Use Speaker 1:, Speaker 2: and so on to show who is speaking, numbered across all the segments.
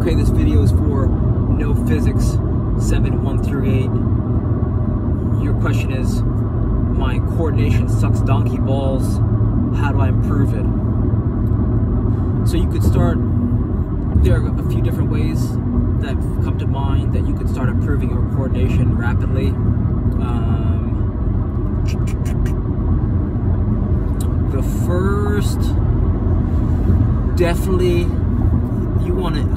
Speaker 1: Okay, this video is for No Physics 7-1 through 8. Your question is, my coordination sucks donkey balls. How do I improve it? So you could start, there are a few different ways that come to mind that you could start improving your coordination rapidly. The first, definitely, you want to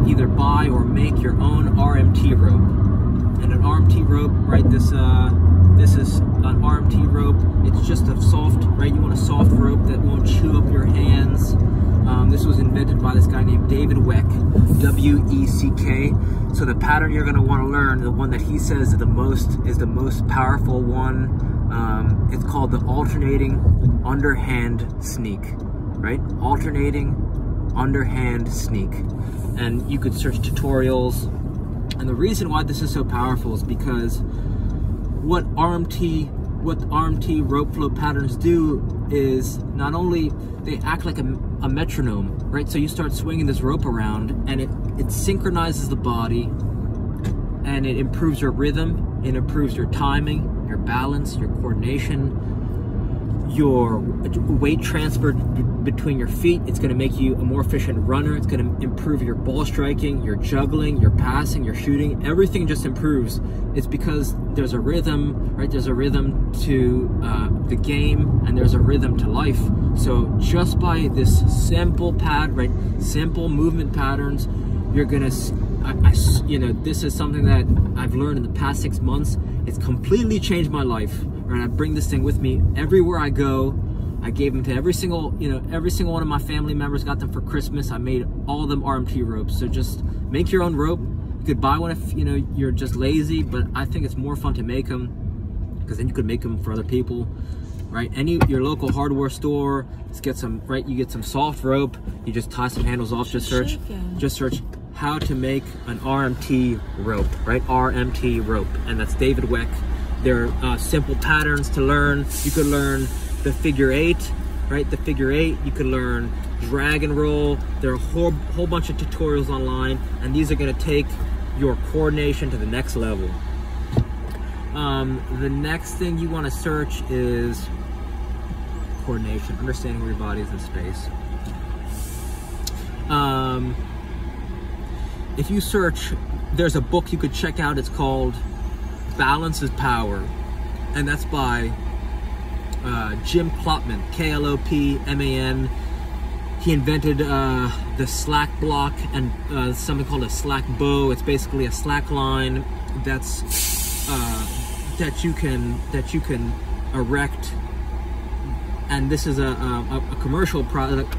Speaker 1: either buy or make your own RMT rope. And an RMT rope, right? This is an RMT rope. It's just a soft, right? You want a soft rope that won't chew up your hands. This was invented by this guy named David Weck, W-E-C-K. So the pattern you're going to want to learn, the one that he says is the most powerful one. It's called the alternating underhand sneak, right? Alternating underhand sneak. And you could search tutorials. And the reason why this is so powerful is because what RMT rope flow patterns do is not only they act like a metronome, right? So you start swinging this rope around and it synchronizes the body and it improves your rhythm, it improves your timing, your balance, your coordination, your weight transfer between your feet. It's going to make you a more efficient runner. It's going to improve your ball striking, your juggling, your passing, your shooting. Everything just improves. It's because there's a rhythm, right? There's a rhythm to the game, and there's a rhythm to life. So just by this simple right? Simple movement patterns, you're gonna, you know, this is something that I've learned in the past 6 months. It's completely changed my life. Right? I bring this thing with me everywhere I go. I gave them to every single one of my family members, got them for Christmas. I made all of them RMT ropes. So just make your own rope. You could buy one if you're just lazy, but I think it's more fun to make them because then you could make them for other people, right? Your local hardware store, let's get some, right? You get some soft rope. You just tie some handles off. Just search how to make an RMT rope, right? RMT rope, and that's David Weck. There are simple patterns to learn. You could learn the figure 8, right? The figure 8. You could learn drag and roll. There are a whole bunch of tutorials online, and these are going to take your coordination to the next level. The next thing you want to search is coordination, understanding where your body is in space. If you search, there's a book you could check out. It's called Balance is Power, and that's by Jim Klopman, K-L-O-P-M-A-N. He invented the slack block and something called a slack bow. It's basically a slack line that you can erect, and this is a commercial product,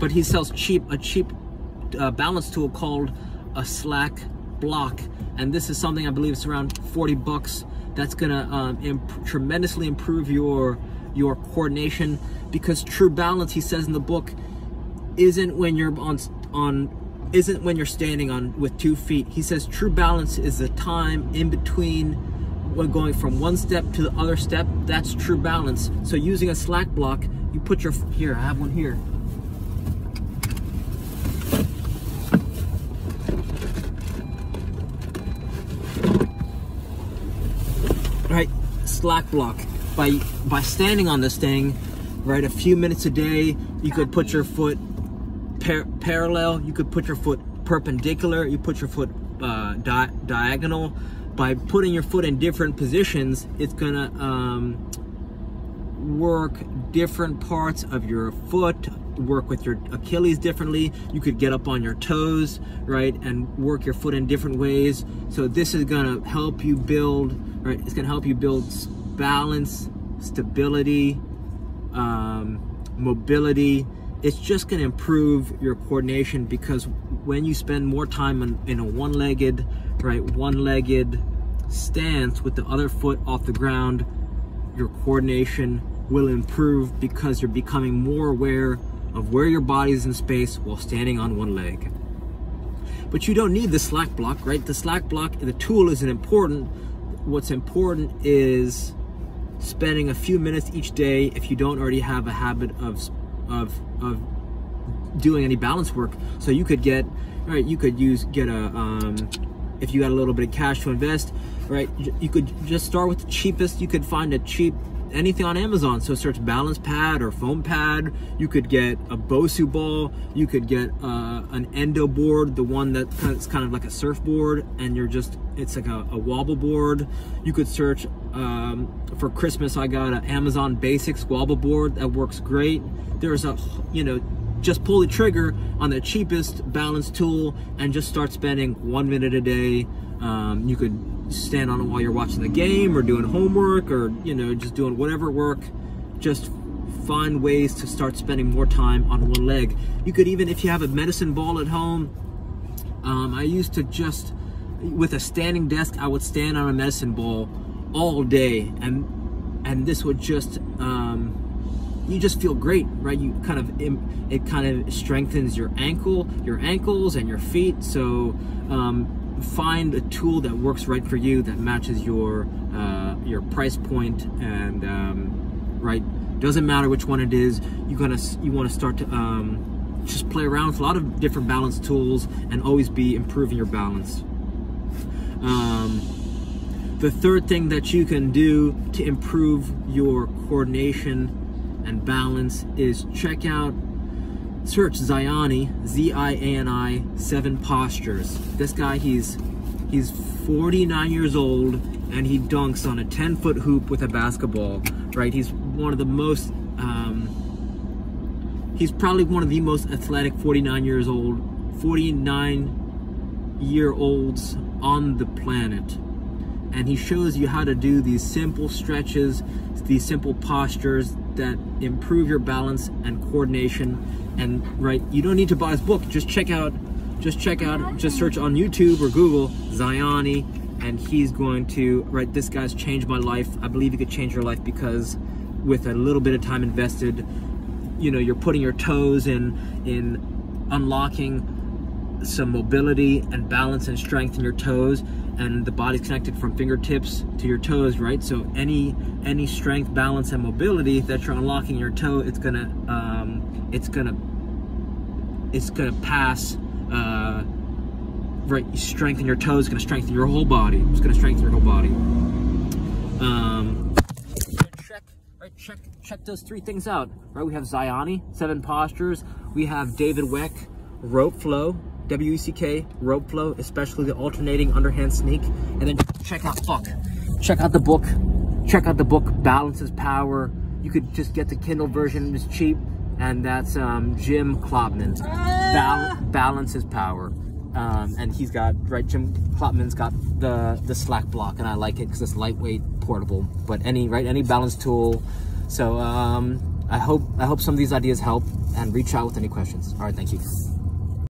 Speaker 1: but he sells a cheap balance tool called a slack block, and this is something I believe it's around 40 bucks. That's gonna tremendously improve your coordination, because true balance, he says in the book, isn't when you're isn't when you're standing on with 2 feet. He says true balance is the time in between when going from one step to the other step. That's true balance. So using a slack block, you put your, here, I have one here. Right, slack block. By standing on this thing, right, a few minutes a day, you could put your foot parallel, you could put your foot perpendicular, you put your foot diagonal. By putting your foot in different positions, it's gonna work different parts of your foot, work with your Achilles differently. You could get up on your toes, right, and work your foot in different ways. So this is gonna help you build, right, it's gonna help you build balance, stability, mobility. It's just going to improve your coordination, because when you spend more time in a one-legged stance with the other foot off the ground, your coordination will improve because you're becoming more aware of where your body is in space while standing on one leg. But you don't need the slack block, right? The slack block, the tool isn't important. What's important is spending a few minutes each day, if you don't already have a habit of doing any balance work. So you could get, right, you could get a, if you got a little bit of cash to invest, right, you could just start with the cheapest. You could find a cheap, anything on Amazon. So search balance pad or foam pad. You could get a Bosu ball. You could get an endo board, the one that's kind of like a surfboard, and it's like a wobble board. You could search, for Christmas, I got an Amazon Basics wobble board that works great. There's a, just pull the trigger on the cheapest balance tool and just start spending 1 minute a day. You could stand on it while you're watching the game or doing homework, or just doing whatever work. Just find ways to start spending more time on one leg. You could even, if you have a medicine ball at home, I used to just, with a standing desk, I would stand on a medicine ball all day, and this would just you just feel great, right? It kind of strengthens your ankles and your feet. So find a tool that works right for you, that matches your price point, and right, doesn't matter which one it is. You want to start to just play around with a lot of different balance tools and always be improving your balance. The third thing that you can do to improve your coordination and balance is search Ziani, Z-I-A-N-I, 7 postures. This guy, he's 49 years old, and he dunks on a 10-foot hoop with a basketball, right? He's one of the most, he's probably one of the most athletic 49-year-olds on the planet. And he shows you how to do these simple stretches, these simple postures that improve your balance and coordination. And right, you don't need to buy his book. Just search on YouTube or Google Ziani, and he's going to, right, this guy's changed my life. I believe he could change your life, because with a little bit of time invested, you're putting your toes in unlocking some mobility and balance and strength in your toes, and the body's connected from fingertips to your toes, right? So any strength, balance, and mobility that you're unlocking in your toe, it's gonna pass, right? Strengthen your toes, it's gonna strengthen your whole body. It's gonna strengthen your whole body. Check those 3 things out, right? We have Ziani, 7 postures. We have David Weck, rope flow, W-E-C-K, rope flow, especially the alternating underhand sneak. And then check out the book. Check out the book, Balance is Power. You could just get the Kindle version, it's cheap, and that's Jim Klopman. Balance is Power. And he's got, right, Jim Klopman's got the slack block, and I like it because it's lightweight, portable. But any balance tool. So I hope some of these ideas help, and reach out with any questions. All right, thank you.